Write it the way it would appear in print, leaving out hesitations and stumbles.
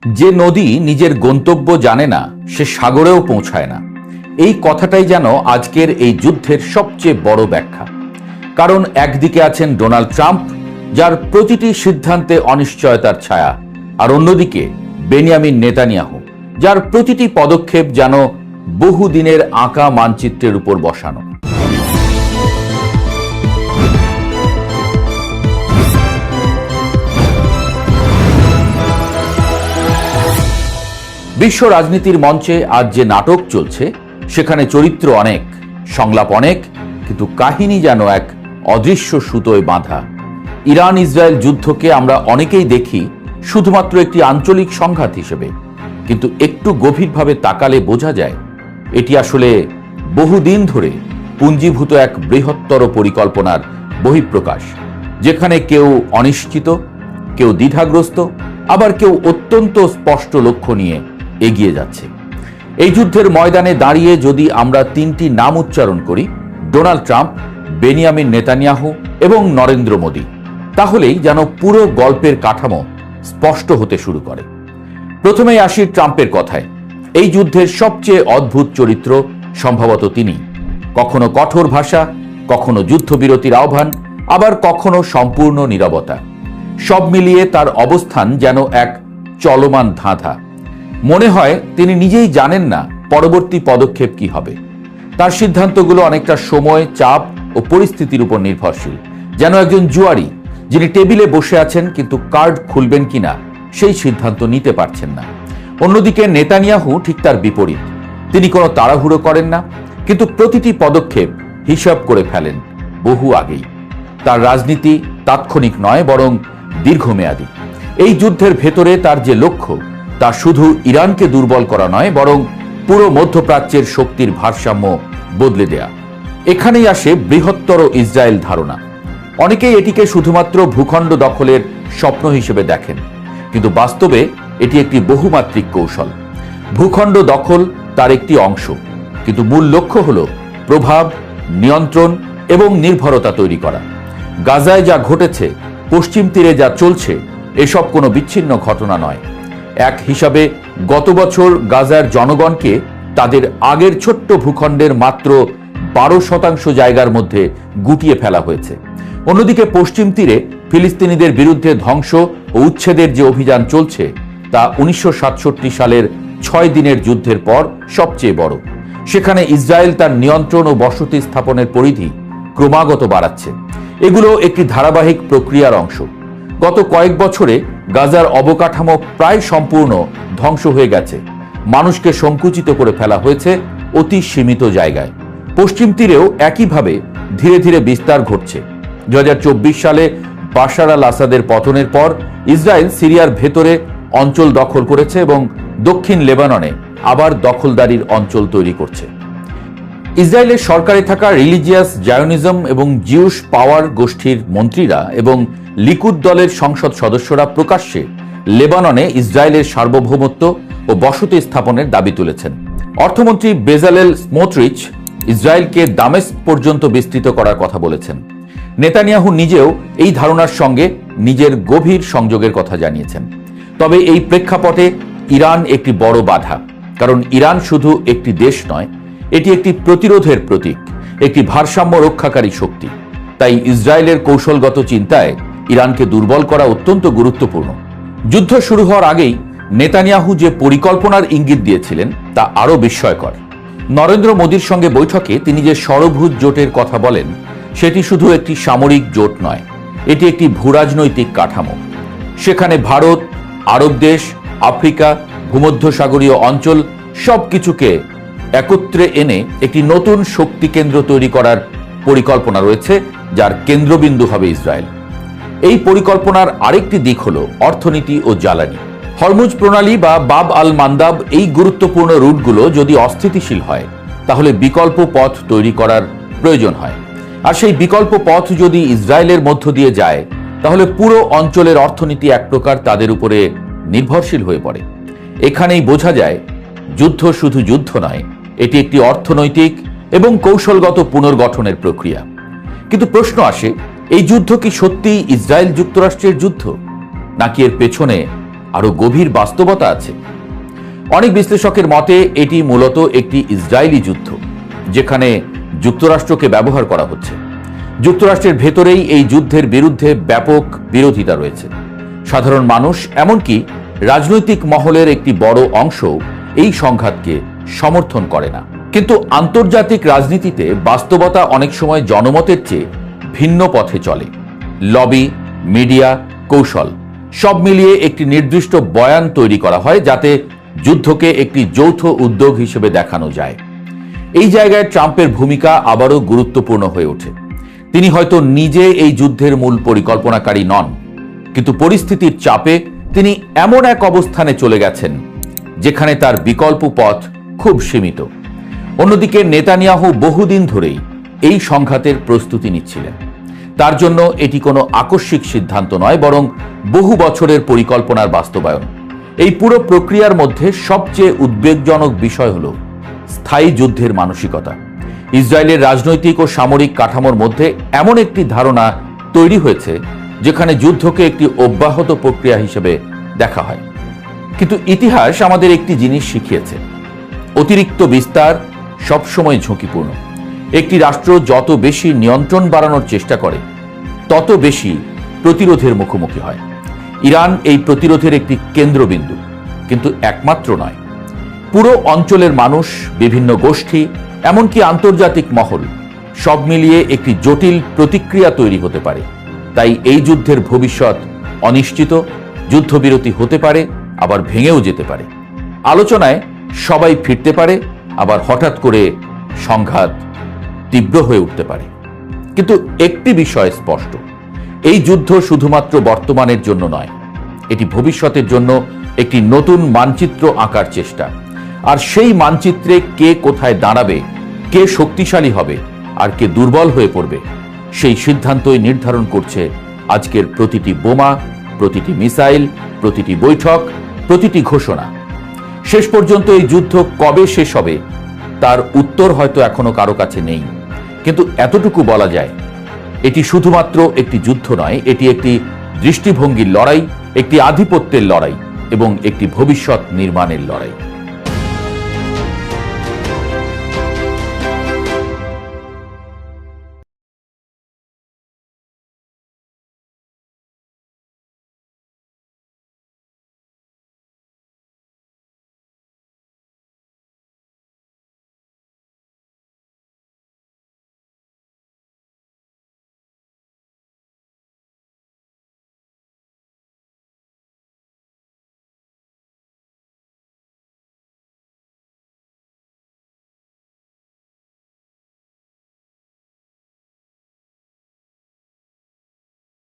যে নদী নিজের গন্তব্য জানে না সে সাগরেও পৌঁছায় না, এই কথাটাই যেন আজকের এই যুদ্ধের সবচেয়ে বড় ব্যাখ্যা। কারণ একদিকে আছেন ডোনাল্ড ট্রাম্প, যার প্রতিটি সিদ্ধান্তে অনিশ্চয়তার ছায়া, আর অন্যদিকে বেনিয়ামিন নেতানিয়াহু, যার প্রতিটি পদক্ষেপ যেন বহুদিনের আঁকা মানচিত্রের উপর বসানো। বিশ্ব রাজনীতির মঞ্চে আজ যে নাটক চলছে, সেখানে চরিত্র অনেক, সংলাপ অনেক, কিন্তু কাহিনী যেন এক অদৃশ্য সুতোয় বাঁধা। ইরান ইসরায়েল যুদ্ধকে আমরা অনেকেই দেখি শুধুমাত্র একটি আঞ্চলিক সংঘাত হিসেবে, কিন্তু একটু গভীরভাবে তাকালে বোঝা যায় এটি আসলে বহুদিন ধরে পুঞ্জীভূত এক বৃহত্তর পরিকল্পনার বহিঃপ্রকাশ, যেখানে কেউ অনিশ্চিত, কেউ দ্বিধাগ্রস্ত, আবার কেউ অত্যন্ত স্পষ্ট লক্ষ্য নিয়ে এগিয়ে যাচ্ছে। এই যুদ্ধের ময়দানে দাঁড়িয়ে যদি আমরা তিনটি নাম উচ্চারণ করি, ডোনাল্ড ট্রাম্প, বেনিয়ামিন নেতানিয়াহু এবং নরেন্দ্র মোদী, তাহলেই যেন পুরো গল্পের কাঠামো স্পষ্ট হতে শুরু করে। প্রথমেই আসি ট্রাম্পের কথায়। এই যুদ্ধের সবচেয়ে অদ্ভুত চরিত্র সম্ভবত তিনি। কখনো কঠোর ভাষা, কখনো যুদ্ধবিরতির আহ্বান, আবার কখনো সম্পূর্ণ নীরবতা। সব মিলিয়ে তার অবস্থান যেন এক চলমান ধাঁধা। মনে হয় তিনি নিজেই জানেন না পরবর্তী পদক্ষেপ কি হবে। তার সিদ্ধান্তগুলো অনেকটা সময়, চাপ ও পরিস্থিতির উপর নির্ভরশীল, যেন একজন জুয়ারি যিনি টেবিলে বসে আছেন কিন্তু কার্ড খুলবেন কিনা সেই সিদ্ধান্ত নিতে পারছেন না। অন্যদিকে নেতানিয়াহু ঠিক তার বিপরীত। তিনি কোনো তাড়াহুড়ো করেন না, কিন্তু প্রতিটি পদক্ষেপ হিসাব করে ফেলেন বহু আগেই। তার রাজনীতি তাৎক্ষণিক নয়, বরং দীর্ঘমেয়াদী। এই যুদ্ধের ভেতরে তার যে লক্ষ্য, তা শুধু ইরানকে দুর্বল করা নয়, বরং পুরো মধ্যপ্রাচ্যের শক্তির ভারসাম্য বদলে দেয়া। এখানেই আসে বৃহত্তর ইসরায়েল ধারণা। অনেকেই এটিকে শুধুমাত্র ভূখণ্ড দখলের স্বপ্ন হিসেবে দেখেন, কিন্তু বাস্তবে এটি একটি বহুমাত্রিক কৌশল। ভূখণ্ড দখল তার একটি অংশ, কিন্তু মূল লক্ষ্য হল প্রভাব, নিয়ন্ত্রণ এবং নির্ভরতা তৈরি করা। গাজায় যা ঘটেছে, পশ্চিম তীরে যা চলছে, এসব কোনো বিচ্ছিন্ন ঘটনা নয়। এক হিসাবে গত বছর গাজার জনগণকে তাদের আগের ছোট্ট ভূখণ্ডের মাত্র 12% জায়গার মধ্যে গুটিয়ে ফেলা হয়েছে। অন্যদিকে পশ্চিম তীরে ফিলিস্তিনিদের বিরুদ্ধে ধ্বংস ও উচ্ছেদের যে অভিযান চলছে, তা 1967 সালের 6 দিনের যুদ্ধের পর সবচেয়ে বড়। সেখানে ইসরায়েল তার নিয়ন্ত্রণ ও বসতি স্থাপনের পরিধি ক্রমাগত বাড়াচ্ছে। এগুলো একটি ধারাবাহিক প্রক্রিয়ার অংশ। গত কয়েক বছরে গাজার অবকাঠামো প্রায় সম্পূর্ণ ধ্বংস হয়ে গেছে। মানুষকে সংকুচিত করে ফেলা হয়েছে অতি সীমিত জায়গায়। পশ্চিম তীরেও একইভাবে ধীরে ধীরে বিস্তার ঘটছে। 2024 সালে বাশার আল আসাদের পতনের পর ইসরায়েল সিরিয়ার ভেতরে অঞ্চল দখল করেছে এবং দক্ষিণ লেবাননে আবার দখলদারির অঞ্চল তৈরি করছে। ইসরায়েলের সরকারে থাকা রিলিজিয়াস জায়োনিজম এবং জিউস পাওয়ার গোষ্ঠীর মন্ত্রীরা এবং লিকুদ দলের সংসদ সদস্যরা প্রকাশ্যে লেবাননে ইসরায়েলের সার্বভৌমত্ব ও বসতি স্থাপনের দাবি তুলেছেন। অর্থমন্ত্রী বেজালেল স্মোট্রিচ ইসরায়েলকে দামেস্ক পর্যন্ত বিস্তৃত করার কথা বলেছেন। নেতানিয়াহু নিজেও এই ধারণার সঙ্গে নিজের গভীর সংযোগের কথা জানিয়েছেন। তবে এই প্রেক্ষাপটে ইরান একটি বড় বাধা। কারণ ইরান শুধু একটি দেশ নয়, এটি একটি প্রতিরোধের প্রতীক, একটি ভারসাম্য রক্ষাকারী শক্তি। তাই ইসরায়েলের কৌশলগত চিন্তায় ইরানকে দুর্বল করা অত্যন্ত গুরুত্বপূর্ণ। যুদ্ধ শুরু হওয়ার আগেই নেতানিয়াহু যে পরিকল্পনার ইঙ্গিত দিয়েছিলেন, তা আরও বিস্ময়কর। নরেন্দ্র মোদীর সঙ্গে বৈঠকে তিনি যে ষড়ভুজ জোটের কথা বলেন, সেটি শুধু একটি সামরিক জোট নয়, এটি একটি ভূরাজনৈতিক কাঠামো। সেখানে ভারত, আরব দেশ, আফ্রিকা, ভূমধ্যসাগরীয় অঞ্চল সবকিছুকে একত্রে এনে একটি নতুন শক্তি কেন্দ্র তৈরি করার পরিকল্পনা রয়েছে, যার কেন্দ্রবিন্দু হবে ইসরায়েল। এই পরিকল্পনার আরেকটি দিক হল অর্থনীতি ও জ্বালানি। হরমুজ প্রণালী বা বাব আল মান্দাব, এই গুরুত্বপূর্ণ রুটগুলো যদি অস্থিতিশীল হয়, তাহলে বিকল্প পথ তৈরি করার প্রয়োজন হয়। আর সেই বিকল্প পথ যদি ইসরায়েলের মধ্য দিয়ে যায়, তাহলে পুরো অঞ্চলের অর্থনীতি এক প্রকার তাদের উপরে নির্ভরশীল হয়ে পড়ে। এখানেই বোঝা যায় যুদ্ধ শুধু যুদ্ধ নয়, এটি একটি অর্থনৈতিক এবং কৌশলগত পুনর্গঠনের প্রক্রিয়া। কিন্তু প্রশ্ন আসে, এই যুদ্ধ কি সত্যিই ইসরায়েল যুক্তরাষ্ট্রের যুদ্ধ, নাকি এর পেছনে আরো গভীর বাস্তবতা আছে। অনেক বিশ্লেষকের মতে এটি মূলত একটি ইসরায়েলি যুদ্ধ, যেখানে যুক্তরাষ্ট্রকে ব্যবহার করা হচ্ছে। যুক্তরাষ্ট্রের ভেতরেই এই যুদ্ধের বিরুদ্ধে ব্যাপক বিরোধিতা রয়েছে। সাধারণ মানুষ, এমনকি রাজনৈতিক মহলের একটি বড় অংশ এই সংঘাতকে সমর্থন করে না। কিন্তু আন্তর্জাতিক রাজনীতিতে বাস্তবতা অনেক সময় জনমতের চেয়ে ভিন্ন পথে চলে। লবি, মিডিয়া, কৌশল সব মিলিয়ে একটি নির্দিষ্ট বয়ান তৈরি করা হয়, যাতে যুদ্ধকে একটি যৌথ উদ্যোগ হিসেবে দেখানো যায়। এই জায়গায় ট্রাম্পের ভূমিকা আবারও গুরুত্বপূর্ণ হয়ে ওঠে। তিনি হয়তো নিজে এই যুদ্ধের মূল পরিকল্পনাকারী নন, কিন্তু পরিস্থিতির চাপে তিনি এমন এক অবস্থানে চলে গেছেন যেখানে তার বিকল্প পথ খুব সীমিত। অন্যদিকে নেতানিয়াহু বহুদিন ধরেই এই সংঘাতের প্রস্তুতি নিচ্ছিলেন। তার জন্য এটি কোনো আকস্মিক সিদ্ধান্ত নয়, বরং বহু বছরের পরিকল্পনার বাস্তবায়ন। এই পুরো প্রক্রিয়ার মধ্যে সবচেয়ে উদ্বেগজনক বিষয় হল স্থায়ী যুদ্ধের মানসিকতা। ইসরায়েলের রাজনৈতিক ও সামরিক কাঠামোর মধ্যে এমন একটি ধারণা তৈরি হয়েছে যেখানে যুদ্ধকে একটি অব্যাহত প্রক্রিয়া হিসেবে দেখা হয়। কিন্তু ইতিহাস আমাদের একটি জিনিস শিখিয়েছে, অতিরিক্ত বিস্তার সবসময় ঝুঁকিপূর্ণ। একটি রাষ্ট্র যত বেশি নিয়ন্ত্রণ বাড়ানোর চেষ্টা করে, তত বেশি প্রতিরোধের মুখোমুখি হয়। ইরান এই প্রতিরোধের একটি কেন্দ্রবিন্দু, কিন্তু একমাত্র নয়। পুরো অঞ্চলের মানুষ, বিভিন্ন গোষ্ঠী, এমনকি আন্তর্জাতিক মহল সব মিলিয়ে একটি জটিল প্রতিক্রিয়া তৈরি হতে পারে। তাই এই যুদ্ধের ভবিষ্যৎ অনিশ্চিত। যুদ্ধবিরতি হতে পারে, আবার ভেঙেও যেতে পারে। আলোচনায় সবাই ফিরতে পারে, আবার হঠাৎ করে সংঘাত তীব্র হয়ে উঠতে পারে। কিন্তু একটি বিষয় স্পষ্ট, এই যুদ্ধ শুধুমাত্র বর্তমানের জন্য নয়, এটি ভবিষ্যতের জন্য একটি নতুন মানচিত্র আঁকার চেষ্টা। আর সেই মানচিত্রে কে কোথায় দাঁড়াবে, কে শক্তিশালী হবে আর কে দুর্বল হয়ে পড়বে, সেই সিদ্ধান্তই নির্ধারণ করছে আজকের প্রতিটি বোমা, প্রতিটি মিসাইল, প্রতিটি বৈঠক, প্রতিটি ঘোষণা। শেষ পর্যন্ত এই যুদ্ধ কবে শেষ হবে তার উত্তর হয়তো এখনো কারো কাছে নেই। কিন্তু এতটুকু বলা যায়, এটি শুধুমাত্র একটি যুদ্ধ নয়, এটি একটি দৃষ্টিভঙ্গির লড়াই, একটি আধিপত্যের লড়াই এবং একটি ভবিষ্যৎ নির্মাণের লড়াই।